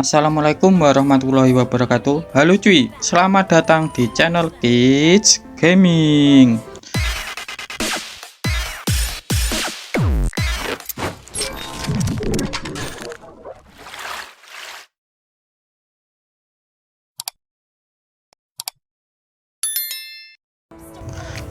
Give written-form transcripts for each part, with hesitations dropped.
Assalamualaikum warahmatullahi wabarakatuh. Halo cuy, selamat datang di channel Kids Gaming.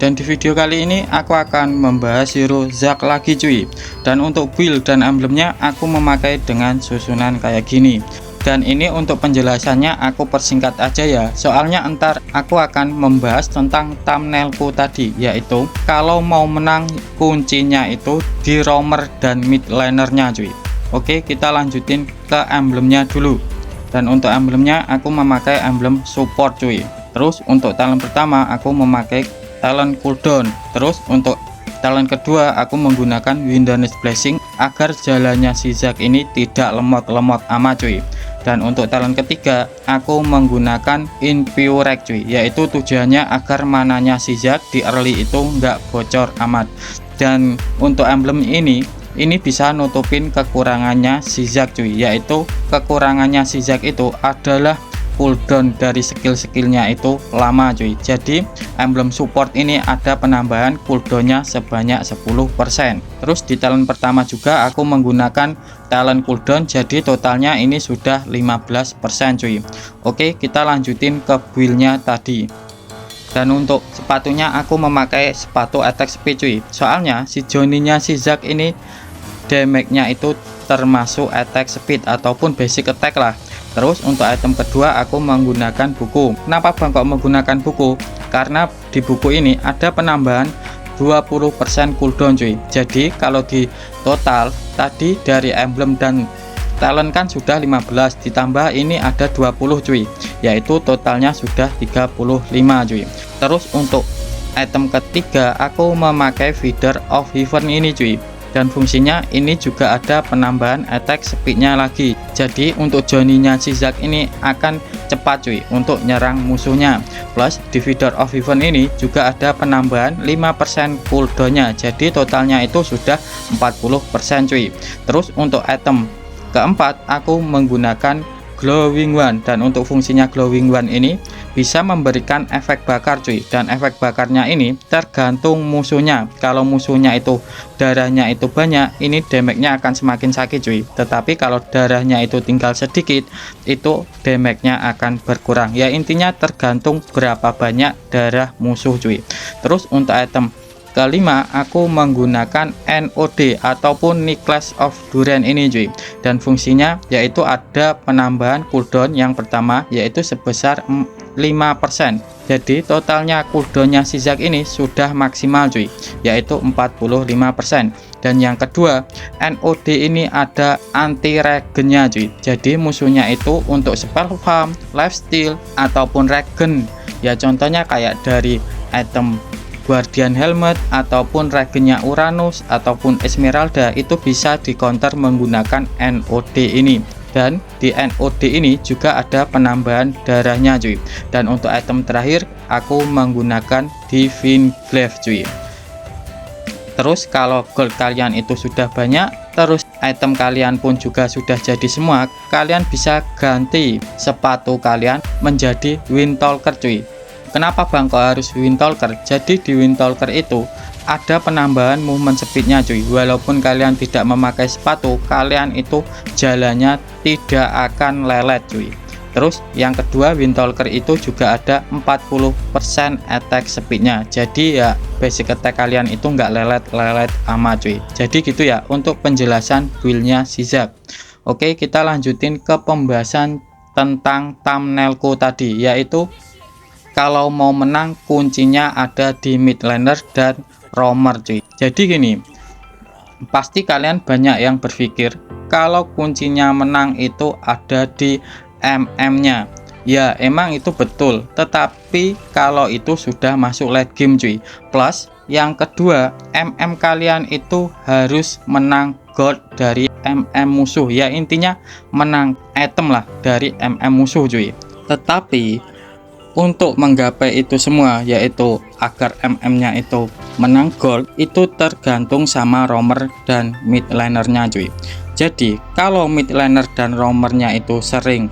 Dan di video kali ini aku akan membahas hero Zack lagi cuy. Dan untuk build dan emblemnya aku memakai dengan susunan kayak gini. Dan ini untuk penjelasannya aku persingkat aja ya, soalnya entar aku akan membahas tentang thumbnailku tadi, yaitu kalau mau menang kuncinya itu di roamer dan mid lanernya cuy. Oke, kita lanjutin ke emblemnya dulu. Dan untuk emblemnya aku memakai emblem support cuy. Terus untuk talent pertama aku memakai talent cooldown. Terus untuk talent kedua aku menggunakan Wilderness Blessing agar jalannya si Zack ini tidak lemot-lemot amat cuy. Dan untuk talent ketiga aku menggunakan Infuriate cuy, yaitu tujuannya agar mananya si Zack di early itu nggak bocor amat. Dan untuk emblem ini bisa nutupin kekurangannya si Zack cuy, yaitu kekurangannya si Zack itu adalah cooldown dari skill-skillnya itu lama cuy. Jadi emblem support ini ada penambahan cooldownnya sebanyak 10%. Terus di talent pertama juga aku menggunakan talent cooldown, jadi totalnya ini sudah 15% cuy. Oke, kita lanjutin ke buildnya tadi. Dan untuk sepatunya aku memakai sepatu attack speed cuy, soalnya si Johnny-nya si Zack ini damage-nya itu termasuk attack speed ataupun basic attack lah. Terus untuk item kedua aku menggunakan buku. Kenapa bang kok menggunakan buku? Karena di buku ini ada penambahan 20% cooldown cuy. Jadi kalau di total tadi dari emblem dan talent kan sudah 15, ditambah ini ada 20 cuy, yaitu totalnya sudah 35 cuy. Terus untuk item ketiga aku memakai Feather of Heaven ini cuy. Dan fungsinya ini juga ada penambahan attack speednya lagi. Jadi untuk Johnny-nya si Zack ini akan cepat cuy untuk nyerang musuhnya. Plus di Feather of Heaven ini juga ada penambahan 5% cooldownnya, jadi totalnya itu sudah 40% cuy. Terus untuk item keempat aku menggunakan Glowing One, dan untuk fungsinya Glowing One ini bisa memberikan efek bakar cuy. Dan efek bakarnya ini tergantung musuhnya. Kalau musuhnya itu darahnya itu banyak, ini damage-nya akan semakin sakit cuy. Tetapi kalau darahnya itu tinggal sedikit, itu damage-nya akan berkurang. Ya intinya tergantung berapa banyak darah musuh cuy. Terus untuk item kelima aku menggunakan NOD ataupun Necklace of Duran ini cuy. Dan fungsinya yaitu ada penambahan cooldown yang pertama yaitu sebesar 5%. Jadi totalnya cooldownnya si Zack ini sudah maksimal cuy, yaitu 45%. Dan yang kedua NOD ini ada anti regennya cuy. Jadi musuhnya itu untuk spell farm, lifesteal ataupun regen, ya contohnya kayak dari item Guardian Helmet ataupun regennya Uranus ataupun Esmeralda itu bisa di counter menggunakan NOD ini. Dan di NOD ini juga ada penambahan darahnya cuy. Dan untuk item terakhir aku menggunakan Divine Glaive cuy. Terus kalau gold kalian itu sudah banyak, terus item kalian pun juga sudah jadi semua, kalian bisa ganti sepatu kalian menjadi Windtalker cuy. Kenapa bang kok harus Windtalker? Jadi di Windtalker itu ada penambahan movement speednya cuy. Walaupun kalian tidak memakai sepatu, kalian itu jalannya tidak akan lelet cuy. Terus yang kedua Windtalker itu juga ada 40% attack speednya. Jadi ya basic attack kalian itu nggak lelet-lelet amat cuy. Jadi gitu ya untuk penjelasan buildnya si Zack. Oke, kita lanjutin ke pembahasan tentang thumbnailku tadi, yaitu kalau mau menang kuncinya ada di mid laner dan roamer cuy. Jadi gini, pasti kalian banyak yang berpikir kalau kuncinya menang itu ada di MM-nya. Ya emang itu betul, tetapi kalau itu sudah masuk late game cuy. Plus yang kedua MM kalian itu harus menang gold dari MM musuh. Ya intinya menang item lah dari MM musuh cuy. Tetapi untuk menggapai itu semua, yaitu agar MM-nya itu menang gold, itu tergantung sama roamer dan mid lanernya cuy. Jadi kalau mid laner dan roamernya itu sering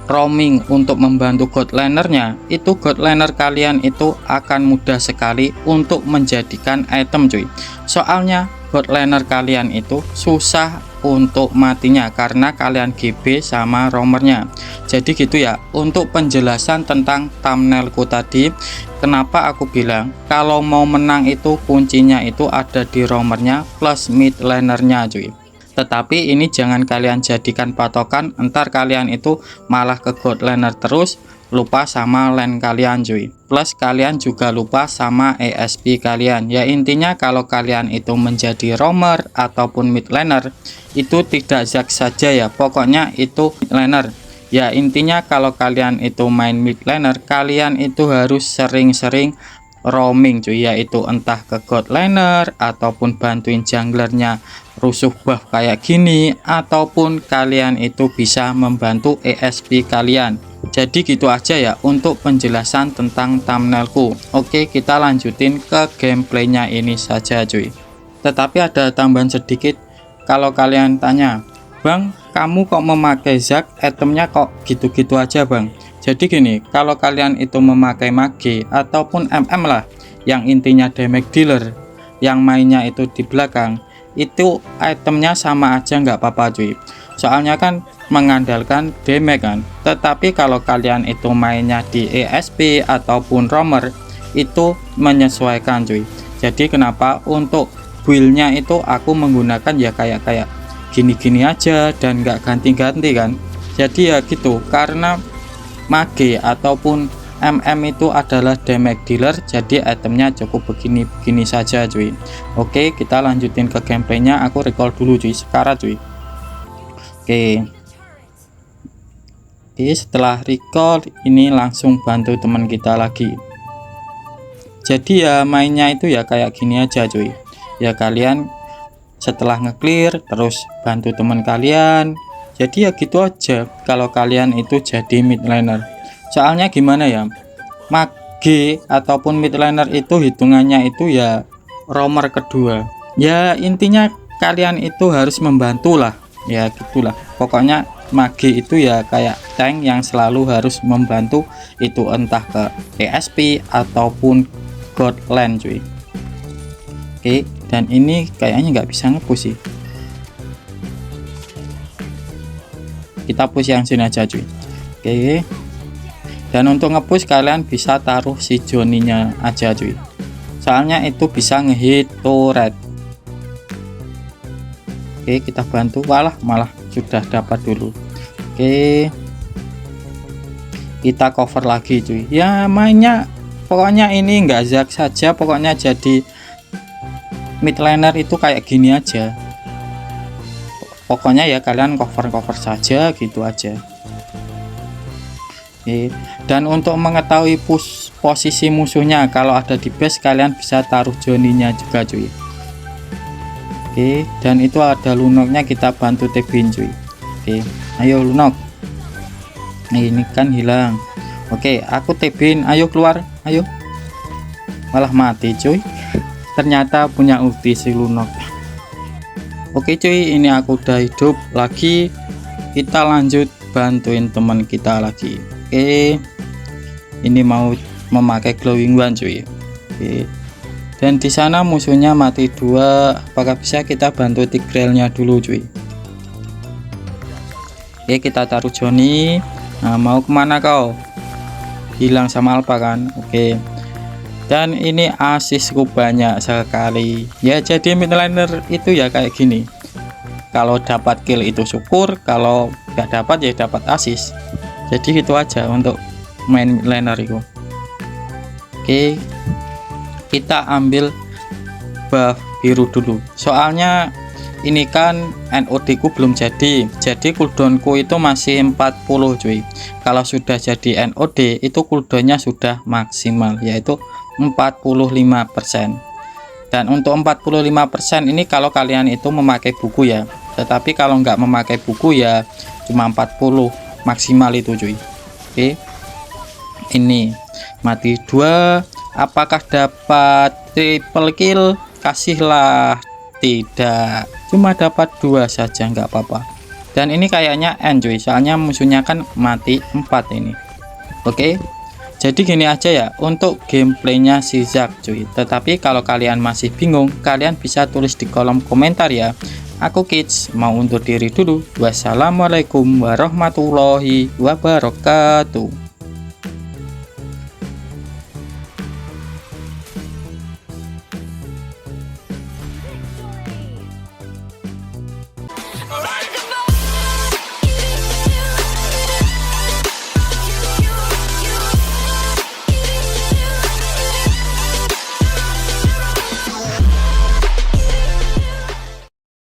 roaming untuk membantu god lanernya, itu god laner kalian itu akan mudah sekali untuk menjadikan item cuy. Soalnya god laner kalian itu susah untuk matinya karena kalian GB sama roamernya. Jadi gitu ya, untuk penjelasan tentang thumbnailku tadi, kenapa aku bilang kalau mau menang itu kuncinya itu ada di roamernya plus mid lanernya cuy. Tetapi ini jangan kalian jadikan patokan, entar kalian itu malah ke god laner terus, lupa sama lane kalian cuy. Plus kalian juga lupa sama ESP kalian. Ya intinya kalau kalian itu menjadi roamer ataupun mid laner, itu tidak Zac saja ya, pokoknya itu mid laner. Ya intinya kalau kalian itu main mid laner, kalian itu harus sering-sering roaming cuy, yaitu entah ke god laner ataupun bantuin junglernya rusuh buff kayak gini, ataupun kalian itu bisa membantu ESP kalian. Jadi gitu aja ya untuk penjelasan tentang thumbnailku. Oke, kita lanjutin ke gameplaynya ini saja cuy. Tetapi ada tambahan sedikit, kalau kalian tanya, bang kamu kok memakai Zac, itemnya kok gitu-gitu aja bang. Jadi gini, kalau kalian itu memakai mage ataupun MM lah, yang intinya damage dealer, yang mainnya itu di belakang, itu itemnya sama aja nggak apa-apa cuy. Soalnya kan mengandalkan damage kan. Tetapi kalau kalian itu mainnya di ESP ataupun roamer, itu menyesuaikan cuy. Jadi kenapa untuk build-nya itu aku menggunakan ya kayak gini-gini aja dan nggak ganti-ganti kan. Jadi ya gitu, karena mage ataupun MM itu adalah damage dealer, jadi itemnya cukup begini saja cuy. Oke, kita lanjutin ke gameplaynya. Aku recall dulu cuy, sekarang cuy. Oke, setelah recall ini langsung bantu teman kita lagi. Jadi ya mainnya itu ya kayak gini aja cuy. Ya kalian setelah ngeclear terus bantu teman kalian. Jadi ya gitu aja kalau kalian itu jadi mid laner. Soalnya gimana ya, mage ataupun mid laner itu hitungannya itu ya roamer kedua. Ya intinya kalian itu harus membantu lah, ya gitulah. Pokoknya mage itu ya kayak tank yang selalu harus membantu, itu entah ke ESP ataupun god lane cuy. Oke, dan ini kayaknya nggak bisa nge-push sih. Kita push yang sini aja cuy. Oke, dan untuk nge-push kalian bisa taruh si Johnny-nya aja cuy, soalnya itu bisa ngehit turret. Oke, kita bantu. malah sudah dapat dulu. Oke, kita cover lagi cuy. Ya mainnya pokoknya ini enggak Zac saja, pokoknya jadi mid laner itu kayak gini aja. Pokoknya ya kalian cover saja gitu aja. Oke, dan untuk mengetahui posisi musuhnya, kalau ada di base kalian bisa taruh Johnny-nya juga cuy. Oke, dan itu ada Lunoknya, kita bantu tebin cuy. Oke, ayo Lunok. Nah, ini kan hilang. Oke, aku tebin, ayo keluar, ayo. Malah mati cuy. Ternyata punya ulti si Lunok. Oke cuy, ini aku udah hidup lagi. Kita lanjut bantuin teman kita lagi. Oke, ini mau memakai glowing one cuy. Oke, dan di sana musuhnya mati 2. Apakah bisa kita bantu Tigrealnya dulu cuy? Oke, kita taruh Johnny. Nah, mau kemana kau? Hilang sama Alpha kan? Oke, dan ini asisku banyak sekali ya. Jadi mid laner itu ya kayak gini, kalau dapat kill itu syukur, kalau nggak dapat ya dapat asis. Jadi gitu aja untuk main mid laner itu. Oke, kita ambil buff biru dulu, soalnya ini kan NOD ku belum jadi cooldownku itu masih 40 cuy. Kalau sudah jadi NOD itu cooldownnya sudah maksimal, yaitu 45%. Dan untuk 45% ini kalau kalian itu memakai buku ya, tetapi kalau nggak memakai buku ya cuma 40 maksimal itu cuy. Oke, ini mati 2. Apakah dapat triple kill? Kasihlah. Tidak. cuma dapat 2 saja, nggak apa-apa. Dan ini kayaknya end cuy, soalnya musuhnya kan mati 4 ini. Oke, jadi gini aja ya untuk gameplaynya si Zack cuy. Tetapi kalau kalian masih bingung, kalian bisa tulis di kolom komentar ya. Aku Kids mau undur diri dulu. Wassalamualaikum warahmatullahi wabarakatuh.